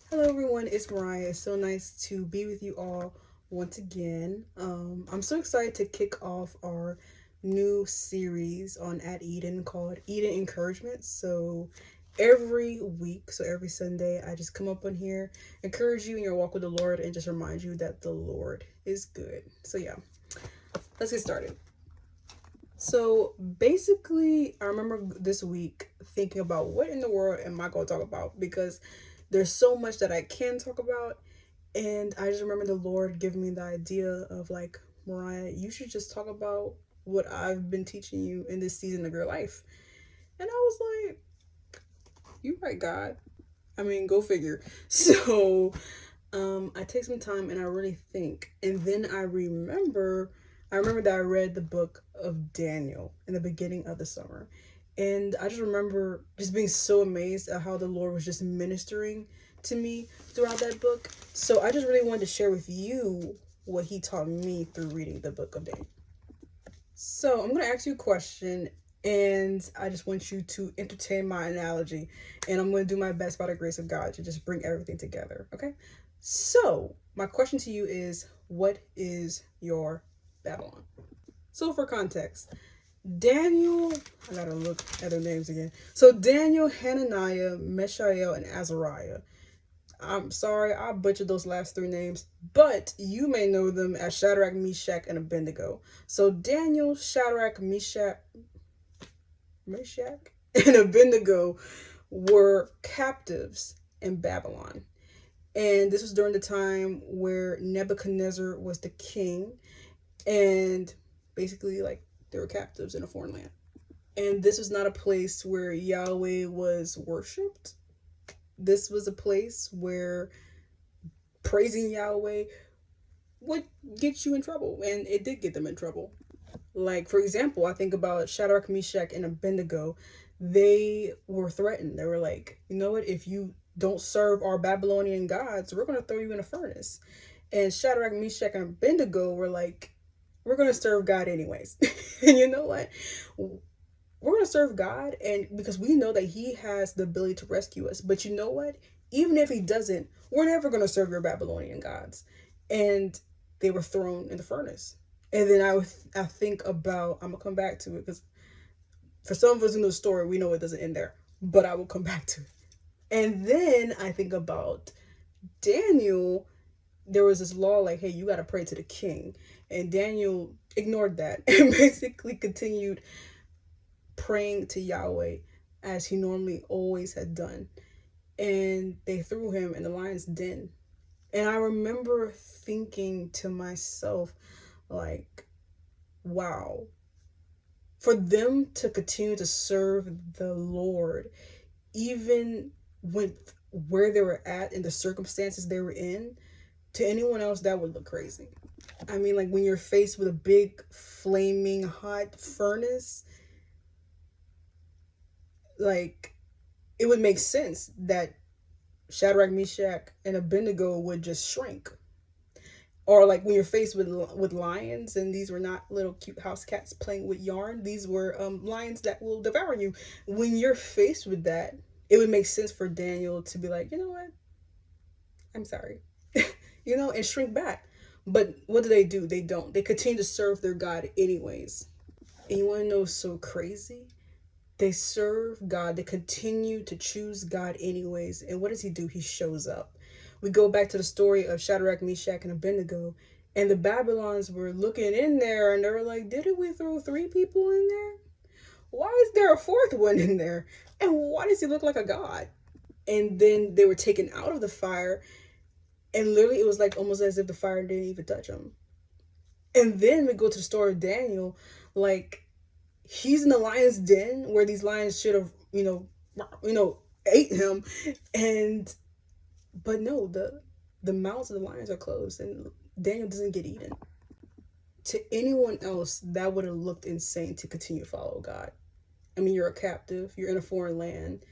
Hello, everyone. It's Mariah. It's so nice to be with you all once again. I'm so excited to kick off our new series on At Eden called Eden Encouragement. So, every week, so every Sunday, I just come up on here, encourage you in your walk with the Lord, and just remind you that the Lord is good. So, yeah, let's get started. So basically, I remember this week thinking about what in the world am I going to talk about because there's so much that I can talk about. And I just remember the Lord giving me the idea of like, Mariah, you should just talk about what I've been teaching you in this season of your life. And I was like, you right, God. I mean, go figure. So I take some time and I really think. And then I remember that I read the book of Daniel in the beginning of the summer. And I just remember just being so amazed at how the Lord was just ministering to me throughout that book. So I just really wanted to share with you what he taught me through reading the book of Daniel. So I'm going to ask you a question, and I just want you to entertain my analogy. And I'm going to do my best by the grace of God to just bring everything together. Okay? So, my question to you is, what is your Babylon? So, for context, Daniel, I gotta look at their names again. So, Daniel, Hananiah, Mishael, and Azariah. I'm sorry, I butchered those last three names, but you may know them as Shadrach, Meshach, and Abednego. So, Daniel, Shadrach, Meshach, and Abednego were captives in Babylon. And this was during the time where Nebuchadnezzar was the king, and basically, like, they were captives in a foreign land. And this was not a place where Yahweh was worshipped. This was a place where praising Yahweh would get you in trouble, and it did get them in trouble. Like, for example, I think about Shadrach, Meshach, and Abednego. They were threatened. They were like, you know what? If you don't serve our Babylonian gods, we're going to throw you in a furnace. And Shadrach, Meshach, and Abednego were like, we're going to serve God anyways. And you know what? We're going to serve God, and because we know that He has the ability to rescue us. But you know what? Even if He doesn't, we're never going to serve your Babylonian gods. And they were thrown in the furnace. And then I think about, I'm gonna come back to it because for some of us in the story we know it doesn't end there, but I will come back to it. And then I think about Daniel. There was this law like, hey, you got to pray to the king, and Daniel ignored that and basically continued praying to Yahweh as he normally always had done. And they threw him in the lion's den. And I remember thinking to myself, like, wow, for them to continue to serve the Lord, even with where they were at and the circumstances they were in, to anyone else, that would look crazy. I mean, like when you're faced with a big, flaming hot furnace, like it would make sense that Shadrach, Meshach, and Abednego would just shrink. Or like when you're faced with lions, and these were not little cute house cats playing with yarn. These were lions that will devour you. When you're faced with that, it would make sense for Daniel to be like, you know what, I'm sorry, and shrink back. But what do? They don't. They continue to serve their God anyways. And you want to know what's so crazy? They serve God. They continue to choose God anyways. And what does He do? He shows up. We go back to the story of Shadrach, Meshach, and Abednego. And the Babylons were looking in there and they were like, didn't we throw three people in there? Why is there a fourth one in there? And why does he look like a god? And then they were taken out of the fire. And literally, it was like almost as if the fire didn't even touch them. And then we go to the story of Daniel. Like, he's in the lion's den where these lions should have, ate him. And but no, the mouths of the lions are closed, and Daniel doesn't get eaten. To anyone else, that would have looked insane to continue to follow God. I mean, you're a captive, you're in a foreign land,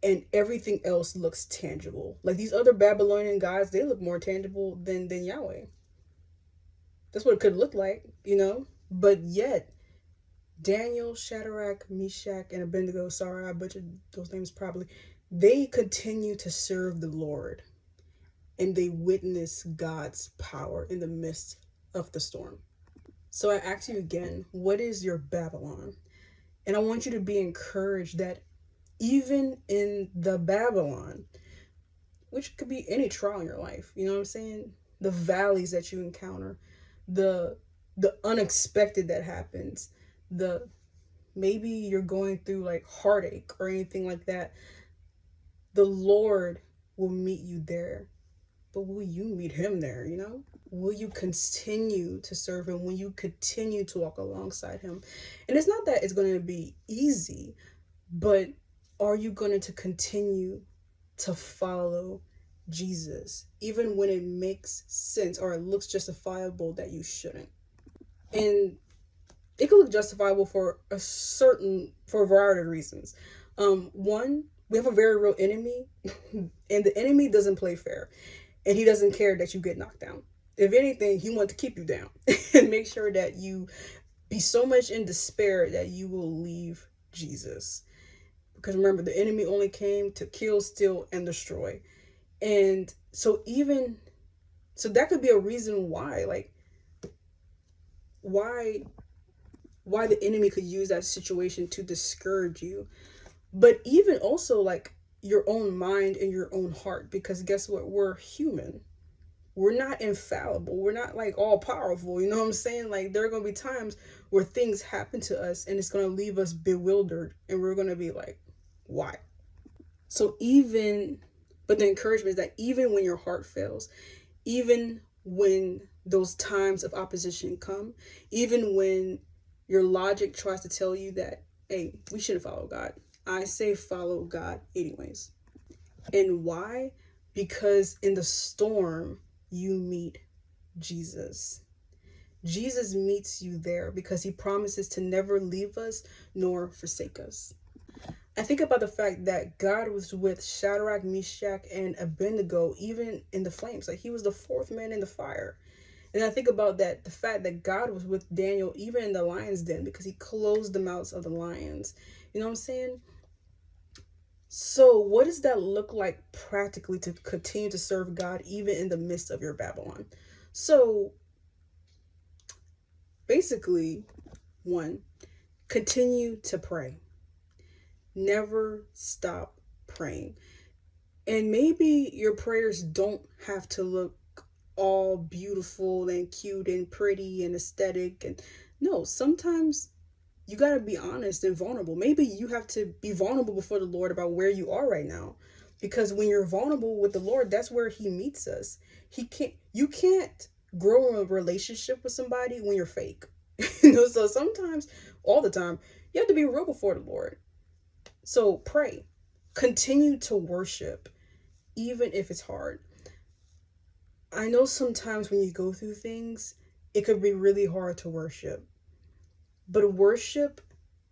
and everything else looks tangible. Like these other Babylonian gods, they look more tangible than Yahweh. That's what it could look like. But yet, Daniel, Shadrach, Meshach, and Abednego, sorry, I butchered those names probably, they continue to serve the Lord and they witness God's power in the midst of the storm. So I ask you again, what is your Babylon? And I want you to be encouraged that even in the Babylon, which could be any trial in your life, you know what I'm saying? The valleys that you encounter, the the unexpected that happens, the maybe you're going through like heartache or anything like that, the Lord will meet you there. But will you meet him there, you know? Will you continue to serve him? Will you continue to walk alongside him? And it's not that it's going to be easy, but are you going to continue to follow Jesus, even when it makes sense or it looks justifiable that you shouldn't? And it could look justifiable for a variety of reasons. One, we have a very real enemy, and the enemy doesn't play fair, and he doesn't care that you get knocked down. If anything, he wants to keep you down and make sure that you be so much in despair that you will leave Jesus. Because remember, the enemy only came to kill, steal, and destroy. And so that could be a reason why, like, why why the enemy could use that situation to discourage you. But even also like your own mind and your own heart, because guess what? We're human. We're not infallible. We're not like all powerful. You know what I'm saying? Like there are going to be times where things happen to us and it's going to leave us bewildered and we're going to be like, why? So but the encouragement is that even when your heart fails, even when those times of opposition come, even when your logic tries to tell you that, hey, we shouldn't follow God, I say follow God anyways. And why? Because in the storm, you meet Jesus. Jesus meets you there because he promises to never leave us nor forsake us. I think about the fact that God was with Shadrach, Meshach, and Abednego even in the flames. Like he was the fourth man in the fire. And I think about that, the fact that God was with Daniel even in the lion's den because he closed the mouths of the lions. You know what I'm saying? So what does that look like practically to continue to serve God even in the midst of your Babylon? So basically, one, continue to pray. Never stop praying. And maybe your prayers don't have to look all beautiful and cute and pretty and aesthetic. And no, sometimes you got to be honest and vulnerable. Maybe you have to be vulnerable before the Lord about where you are right now. Because when you're vulnerable with the Lord, that's where he meets us. You can't grow a relationship with somebody when you're fake. So sometimes, all the time, you have to be real before the Lord. So pray, continue to worship, even if it's hard. I know sometimes when you go through things, it could be really hard to worship. But worship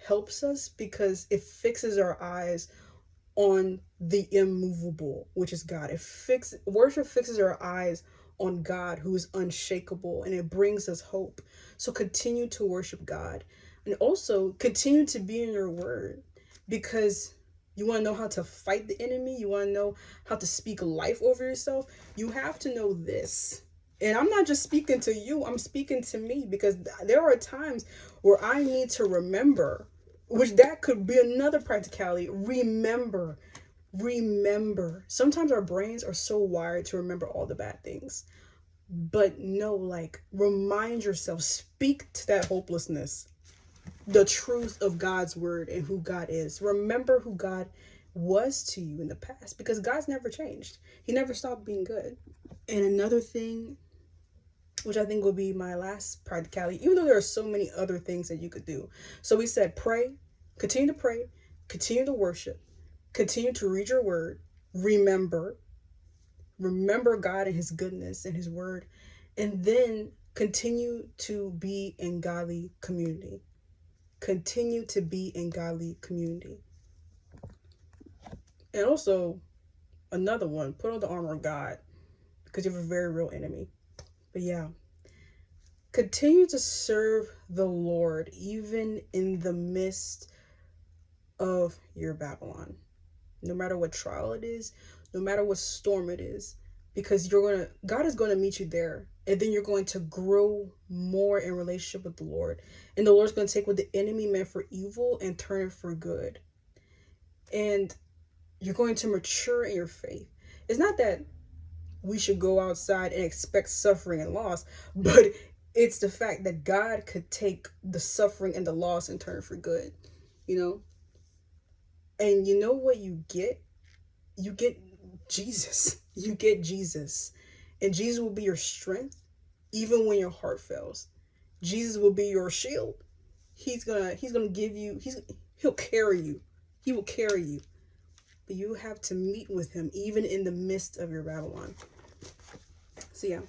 helps us because it fixes our eyes on the immovable, which is God. Worship fixes our eyes on God, who is unshakable, and it brings us hope. So continue to worship God, and also continue to be in your word, because you want to know how to fight the enemy. You want to know how to speak life over yourself. You have to know this. And I'm not just speaking to you, I'm speaking to me, because there are times where I need to remember, which that could be another practicality. Remember. Sometimes our brains are so wired to remember all the bad things. But no, like, remind yourself, speak to that hopelessness, the truth of God's word and who God is. Remember who God was to you in the past, because God's never changed. He never stopped being good. And another thing, which I think will be my last practicality, even though there are so many other things that you could do. So we said pray, continue to worship, continue to read your word, remember God and his goodness and his word, and then continue to be in godly community. Continue to be in godly community. And also, another one, put on the armor of God, because you have a very real enemy. But yeah, continue to serve the Lord even in the midst of your Babylon. no matter what trial it is, no matter what storm it is, because God is going to meet you there. And then you're going to grow more in relationship with the Lord. And the Lord's going to take what the enemy meant for evil and turn it for good. And you're going to mature in your faith. It's not that we should go outside and expect suffering and loss, but it's the fact that God could take the suffering and the loss and turn it for good, you know? And you know what you get? You get Jesus. You get Jesus. And Jesus will be your strength even when your heart fails. Jesus will be your shield. He's gonna give you, he'll carry you. He will carry you. But you have to meet with him even in the midst of your Babylon. So yeah,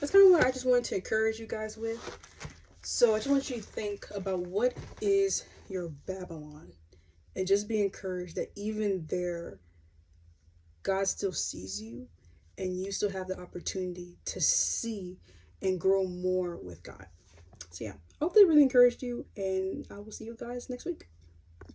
that's kind of what I just wanted to encourage you guys with. So I just want you to think about what is your Babylon, and just be encouraged that even there, God still sees you, and you still have the opportunity to see and grow more with God. So yeah, I hope they really encouraged you, and I will see you guys next week.